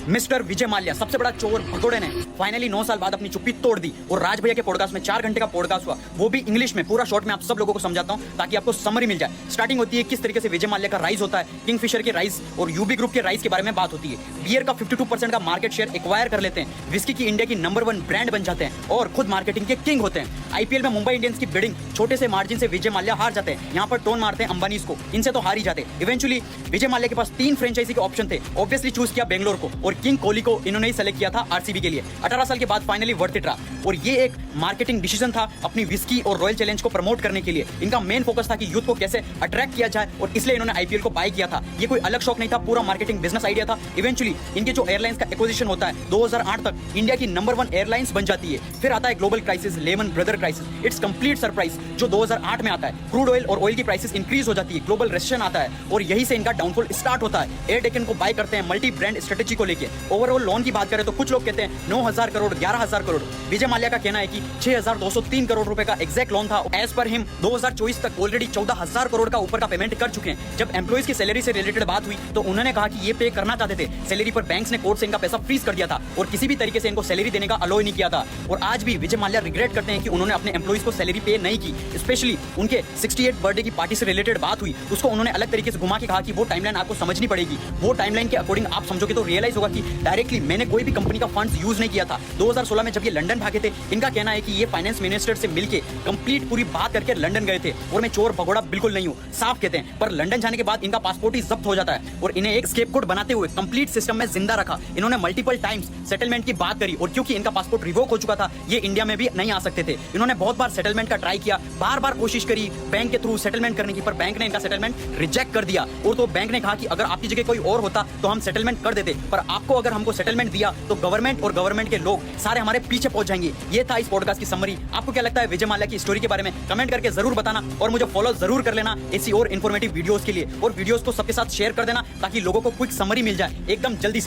Mister Vijay Mallya, सबसे बड़ा चोर भगोड़े ने फाइनली 9 साल बाद अपनी चुप्पी तोड़ दी और राज भैया के पॉडकास्ट में 4 घंटे का पॉडकास्ट हुआ, वो भी इंग्लिश में। पूरा शॉर्ट में आप सब लोगों को समझाता हूं ताकि आपको समरी मिल जाए। स्टार्टिंग होती है किस तरीके से विजय माल्या का राइज होता है, किंगफिशर के राइज और यूबी ग्रुप के राइज के बारे में बात होती है। बियर का 52% का मार्केट शेयर एक्वायर कर लेते हैं, विस्की की इंडिया की नंबर 1 ब्रांड बन जाते हैं और खुद मार्केटिंग के किंग होते हैं। आईपीएल में मुंबई इंडियंस की बिडिंग छोटे से मार्जिन से विजय माल्या हार जाते हैं। यहाँ पर टोन मारते हैं अंबानीज को, इनसे तो हार ही जाते। इवेंचुअली विजय माल्या के पास 3 फ्रेंचाइजी के ऑप्शन थे, ऑब्वियसली चूज किया बेंगलोर को और किंग कोहली को इन्होंने ही सेलेक्ट किया था आरसीबी के लिए। 18 साल के बाद फाइनली वर्थ इट रहा और ये एक मार्केटिंग डिसीजन था अपनी विस्की और रॉयल चैलेंज को प्रमोट करने के लिए। इनका मेन फोकस था कि यूथ को कैसे अट्रैक्ट किया जाए और इसलिए इन्होंने आईपीएल को बाय किया था। ये कोई अलग शौक नहीं था, पूरा मार्केटिंग बिजनेस आइडिया था। इवेंचुअली इनके जो एयरलाइंस का एक्विजिशन होता है 2008 तक इंडिया की नंबर 1 एयरलाइंस बन जाती है। फिर आता है global crisis, lemon brother crisis, it's complete surprise जो 2008 में आता है। क्रूड ऑयल और ऑयल की प्राइसेस इंक्रीज हो जाती है, ग्लोबल रेसेशन आता है और यही से इनका डाउनफॉल स्टार्ट होता है। एयर डेकन को बाय करते हैं मल्टी ब्रांड स्ट्रेटेजी को लेकर। ओवरऑल लोन की बात करें तो कुछ लोग कहते हैं 9,000 करोड़ 11,000 करोड़। विजय माल्या का कहना है कि 6,203 करोड़ रुपए का एग्जैक्ट लोन था। एज पर हिम 2024 तक ऑलरेडी 14,000 करोड़ का ऊपर का पेमेंट कर चुके हैं। जब एम्प्लॉइज की सैलरी से रिलेटेड बात हुई तो उन्होंने कहा कि ये पे करना चाहते थे सैलरी पर, बैंक्स ने कोर्ट से इनका पैसा फ्रीज कर दिया था और किसी भी तरीके से इनको सैलरी देने का अलाउ नहीं किया था। और आज भी विजय माल्या रिग्रेट करते हैं कि उन्होंने अपने एम्प्लॉइज को सैलरी पे नहीं की। स्पेशली उनके 68 बर्थडे की पार्टी से रिलेटेड बात हुई, उसको उन्होंने अलग तरीके से घुमा के कहा कि वो टाइमलाइन आपको समझनी पड़ेगी। वो टाइमलाइन के अकॉर्डिंग आप समझोगे तो रियलाइज होगा कि डायरेक्टली मैंने कोई भी कंपनी का फंड्स यूज नहीं किया था। 2016 में जब ये लंदन भागे थे, इनका कहना है कि ये फाइनेंस मिनिस्टर से मिलके कंप्लीट पूरी बात करके लंदन गए थे और मैं चोर भगोड़ा बिल्कुल नहीं हूँ, साफ कहते हैं। पर लंदन जाने के बाद इनका पासपोर्ट ही जब्त हो जाता है और इन्हें एक स्केपगोट बनाते हुए कंप्लीट सिस्टम में जिंदा रखा। इन्होंने मल्टीपल टाइम्स सेटलमेंट की बात करी और क्योंकि इनका पासपोर्ट रिवोक हो चुका था, ये इंडिया में भी नहीं आ सकते थे। इन्होंने बहुत बार सेटलमेंट का ट्राई किया, बार बार कोशिश करी बैंक के थ्रू सेटलमेंट करने की, पर बैंक ने इनका सेटलमेंट रिजेक्ट कर दिया। और तो बैंक ने कहा कि अगर आपकी जगह कोई और होता तो हम सेटलमेंट कर देते, पर आपको अगर हमको सेटलमेंट दिया तो गवर्नमेंट और गवर्नमेंट के लोग सारे हमारे पीछे पहुंच जाएंगे। ये था इस पॉडकास्ट की समरी। आपको क्या लगता है विजय माल्या की स्टोरी के बारे में? कमेंट करके जरूर बताना और मुझे फॉलो जरूर कर लेना ऐसी और इन्फॉर्मेटिव वीडियोस के लिए, और वीडियोस को सबके साथ शेयर कर देना ताकि लोगों को क्विक समरी मिल जाए एकदम जल्दी से।